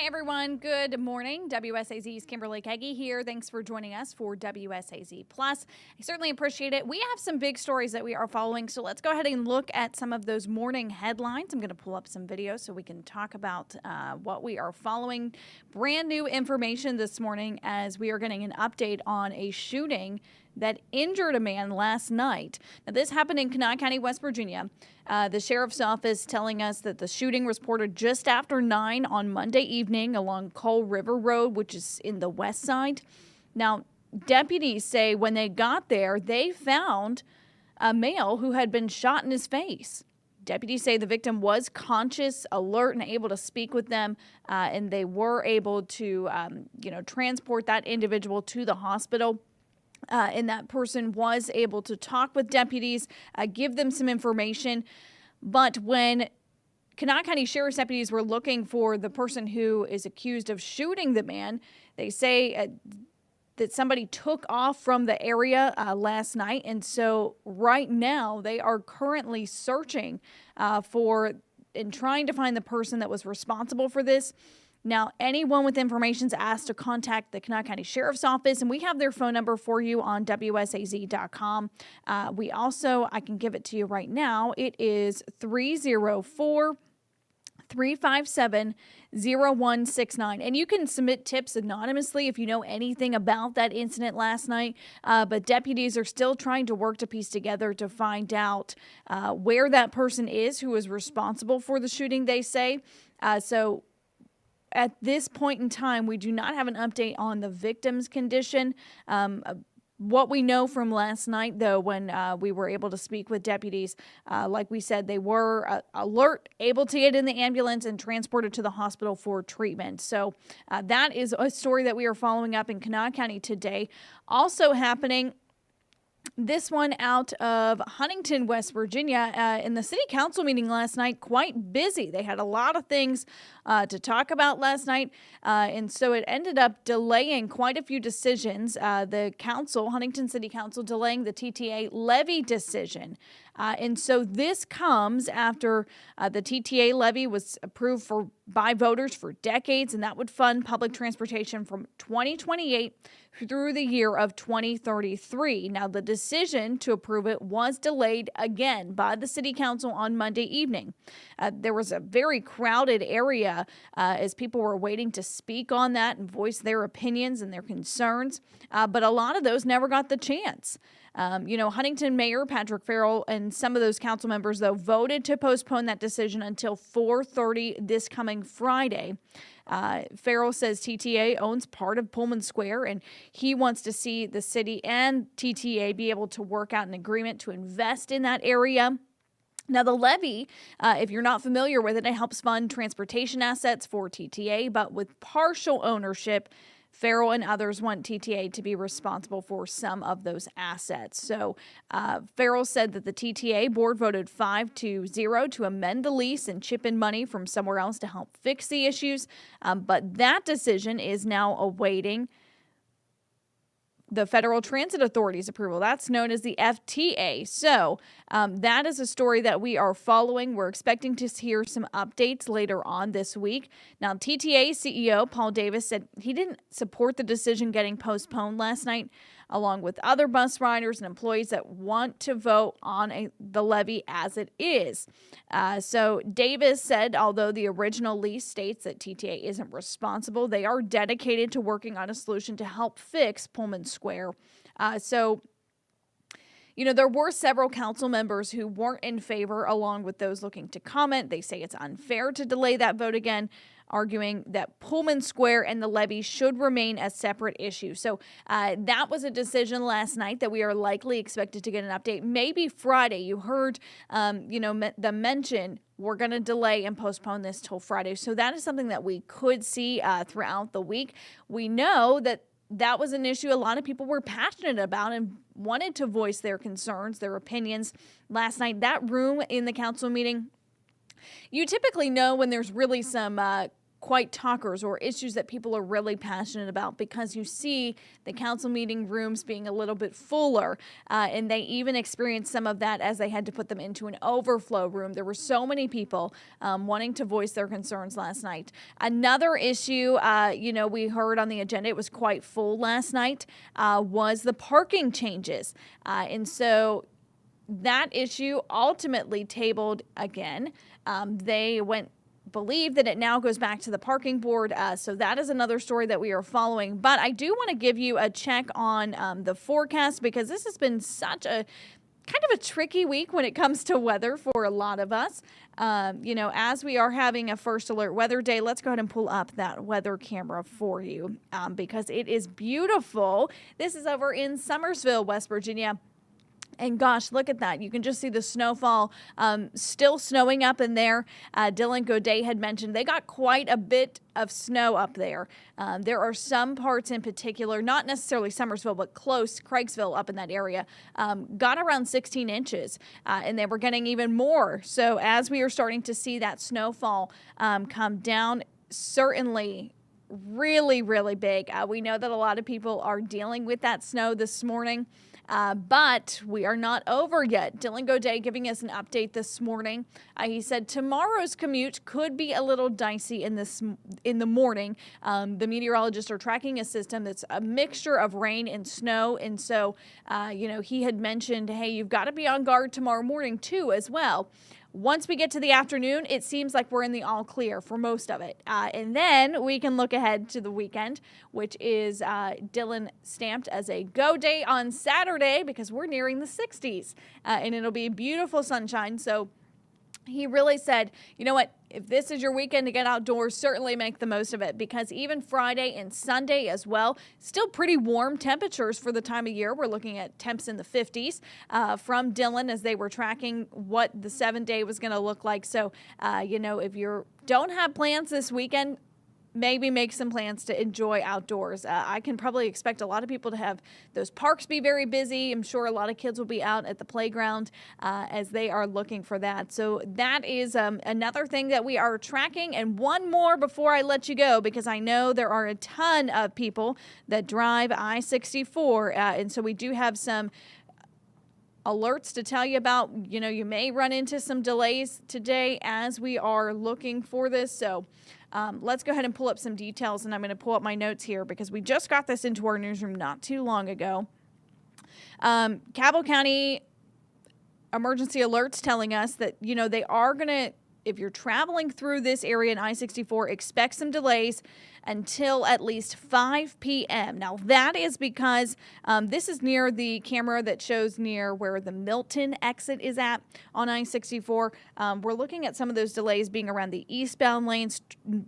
everyone. Good morning. WSAZ's Kimberly Keggy here. Thanks for joining us for WSAZ Plus. I certainly appreciate it. We have some big stories that we are following, so let's go ahead and look at some of those morning headlines. I'm going to pull up some videos so we can talk about what we are following. Brand new information this morning as we are getting an update on a shooting that injured a man last night. Now, this happened in Kanawha County, West Virginia. The sheriff's office telling us that the shooting was reported just after 9 on Monday evening along Coal River Road, which is in the west side. Now, deputies say when they got there, they found a male who had been shot in his face. Deputies say the victim was conscious, alert, and able to speak with them, and they were able to, transport that individual to the hospital. And that person was able to talk with deputies, give them some information. But when Kanawha County Sheriff's deputies were looking for the person who is accused of shooting the man, they say that somebody took off from the area last night. And so right now they are currently searching for and trying to find the person that was responsible for this. Now, anyone with information is asked to contact the Kanawha County Sheriff's Office, and we have their phone number for you on WSAZ.com. We also, I can give it to you right now. It is 304-357-0169. And you can submit tips anonymously if you know anything about that incident last night. But deputies are still trying to work to piece together to find out where that person is who is responsible for the shooting, they say. So at this point in time, we do not have an update on the victim's condition. What we know from last night, though, when we were able to speak with deputies, like we said, they were alert, able to get in the ambulance and transported to the hospital for treatment. So that is a story that we are following up in Kanawha County today. Also happening, this one out of Huntington, West Virginia, in the city council meeting last night, quite busy. They had a lot of things to talk about last night, and so it ended up delaying quite a few decisions. The council, Huntington City Council, delaying the TTA levy decision. And so this comes after the TTA levy was approved by voters for decades, and that would fund public transportation from 2028 through the year of 2033. Now, the decision to approve it was delayed again by the city council on Monday evening. There was a very crowded area as people were waiting to speak on that and voice their opinions and their concerns, but a lot of those never got the chance. Huntington Mayor Patrick Farrell and some of those council members, though, voted to postpone that decision until 4:30 this coming Friday. Farrell says TTA owns part of Pullman Square, and he wants to see the city and TTA be able to work out an agreement to invest in that area. Now, the levy, if you're not familiar with it, it helps fund transportation assets for TTA, but with partial ownership, Farrell and others want TTA to be responsible for some of those assets. So Farrell said that the TTA board voted 5-0 to amend the lease and chip in money from somewhere else to help fix the issues. But that decision is now awaiting the Federal Transit Authority's approval. That's known as the FTA. So that is a story that we are following. We're expecting to hear some updates later on this week. Now, TTA CEO Paul Davis said he didn't support the decision getting postponed last night, along with other bus riders and employees that want to vote on the levy as it is. So Davis said, although the original lease states that TTA isn't responsible, they are dedicated to working on a solution to help fix Pullman Square. There were several council members who weren't in favor, along with those looking to comment. They say it's unfair to delay that vote again, arguing that Pullman Square and the levy should remain a separate issue. So that was a decision last night that we are likely expected to get an update. Maybe Friday. You heard, the mention, we're going to delay and postpone this till Friday. So that is something that we could see throughout the week. We know that was an issue a lot of people were passionate about and wanted to voice their concerns, their opinions last night. That room in the council meeting, you typically know when there's really some quite talkers or issues that people are really passionate about, because you see the council meeting rooms being a little bit fuller, and they even experienced some of that as they had to put them into an overflow room. There were so many people wanting to voice their concerns last night. Another issue, we heard on the agenda, it was quite full last night, was the parking changes. And so that issue ultimately tabled again. They believe that it now goes back to the parking board. So that is another story that we are following. But I do want to give you a check on the forecast, because this has been such a kind of a tricky week when it comes to weather for a lot of us. As we are having a first alert weather day, let's go ahead and pull up that weather camera for you, because it is beautiful. This is over in Summersville, West Virginia. And gosh, look at that. You can just see the snowfall still snowing up in there. Dylan Godet had mentioned they got quite a bit of snow up there. There are some parts in particular, not necessarily Summersville, but close, Craigsville up in that area, got around 16 inches, and they were getting even more. So as we are starting to see that snowfall come down, certainly really, really big. We know that a lot of people are dealing with that snow this morning. But we are not over yet. Dylan Godet giving us an update this morning. He said tomorrow's commute could be a little dicey in the morning. The meteorologists are tracking a system that's a mixture of rain and snow. And so, he had mentioned, hey, you've got to be on guard tomorrow morning too as well. Once we get to the afternoon, it seems like we're in the all clear for most of it. And then we can look ahead to the weekend, which is Dylan stamped as a go day on Saturday, because we're nearing the 60s. And it'll be beautiful sunshine. So he really said, you know what, if this is your weekend to get outdoors, certainly make the most of it, because even Friday and Sunday as well, still pretty warm temperatures for the time of year. We're looking at temps in the 50s from Dylan as they were tracking what the 7-day was going to look like. So, if you don't have plans this weekend, maybe make some plans to enjoy outdoors. I can probably expect a lot of people to have those parks be very busy. I'm sure a lot of kids will be out at the playground as they are looking for that. So that is another thing that we are tracking. And one more before I let you go, because I know there are a ton of people that drive I-64. And so we do have some alerts to tell you about. You may run into some delays today as we are looking for this. So let's go ahead and pull up some details, and I'm going to pull up my notes here because we just got this into our newsroom not too long ago. Cabell County emergency alerts telling us that, they are going to, if you're traveling through this area in I-64, expect some delays until at least 5 p.m. Now, that is because this is near the camera that shows near where the Milton exit is at on I-64. We're looking at some of those delays being around the eastbound lanes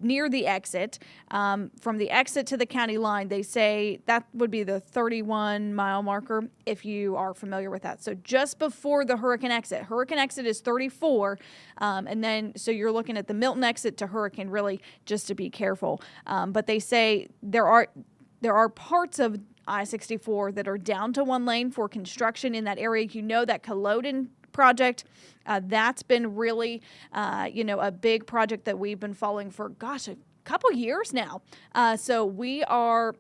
near the exit. From the exit to the county line, they say that would be the 31-mile marker, if you are familiar with that. So just before the Hurricane exit. Hurricane exit is 34, and then so you're looking at the Milton exit to Hurricane, really just to be careful. But they say there are parts of I-64 that are down to one lane for construction in that area. That Culloden project, that's been really, a big project that we've been following for, a couple years now. So we are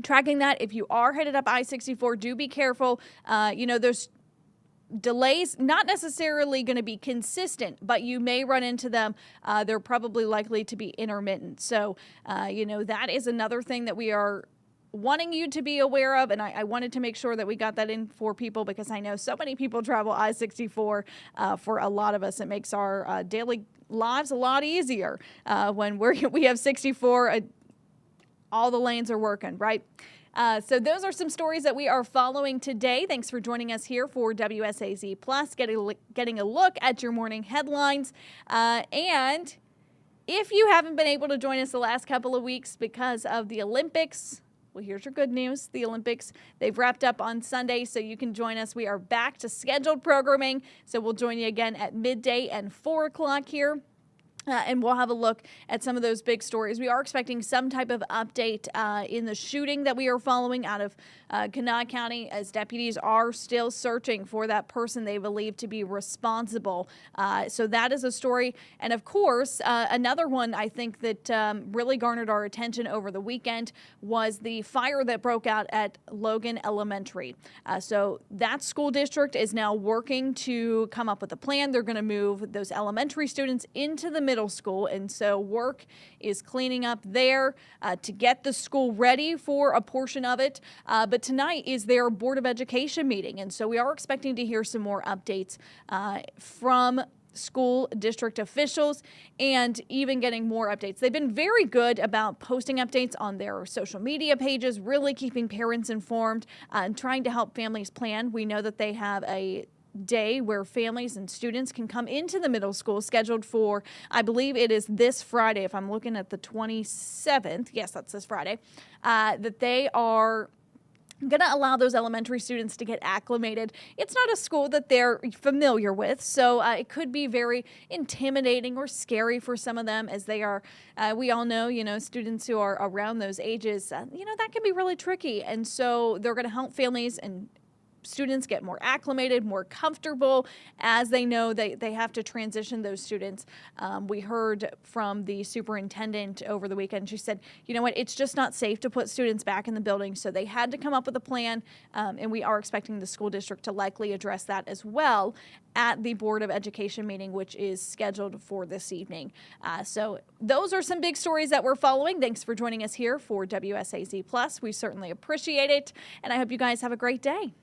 tracking that. If you are headed up I-64, do be careful. There's delays not necessarily going to be consistent, but you may run into them. They're probably likely to be intermittent. So, that is another thing that we are wanting you to be aware of. And I wanted to make sure that we got that in for people, because I know so many people travel I-64. For a lot of us, it makes our daily lives a lot easier when we have 64. All the lanes are working, right? So those are some stories that we are following today. Thanks for joining us here for WSAZ Plus, getting a look at your morning headlines. And if you haven't been able to join us the last couple of weeks because of the Olympics, well, here's your good news. The Olympics, they've wrapped up on Sunday, so you can join us. We are back to scheduled programming, so we'll join you again at midday and 4 o'clock here. And we'll have a look at some of those big stories. We are expecting some type of update in the shooting that we are following out of Kanawha County, as deputies are still searching for that person they believe to be responsible. So that is a story. And of course, another one I think that really garnered our attention over the weekend was the fire that broke out at Logan Elementary. So that school district is now working to come up with a plan. They're going to move those elementary students into the middle school, and so work is cleaning up there to get the school ready for a portion of it. But tonight is their Board of Education meeting, and so we are expecting to hear some more updates from school district officials and even getting more updates. They've been very good about posting updates on their social media pages, really keeping parents informed and trying to help families plan. We know that they have a day where families and students can come into the middle school, scheduled for, I believe it is this Friday, if I'm looking at the 27th. Yes, that's this Friday, that they are going to allow those elementary students to get acclimated. It's not a school that they're familiar with, so it could be very intimidating or scary for some of them, as they are, we all know, students who are around those ages, that can be really tricky. And so they're going to help families and students get more acclimated, more comfortable, as they know they have to transition those students. We heard from the superintendent over the weekend. She said, you know what, it's just not safe to put students back in the building. So they had to come up with a plan, and we are expecting the school district to likely address that as well at the Board of Education meeting, which is scheduled for this evening. So those are some big stories that we're following. Thanks for joining us here for WSAZ Plus. We certainly appreciate it, and I hope you guys have a great day.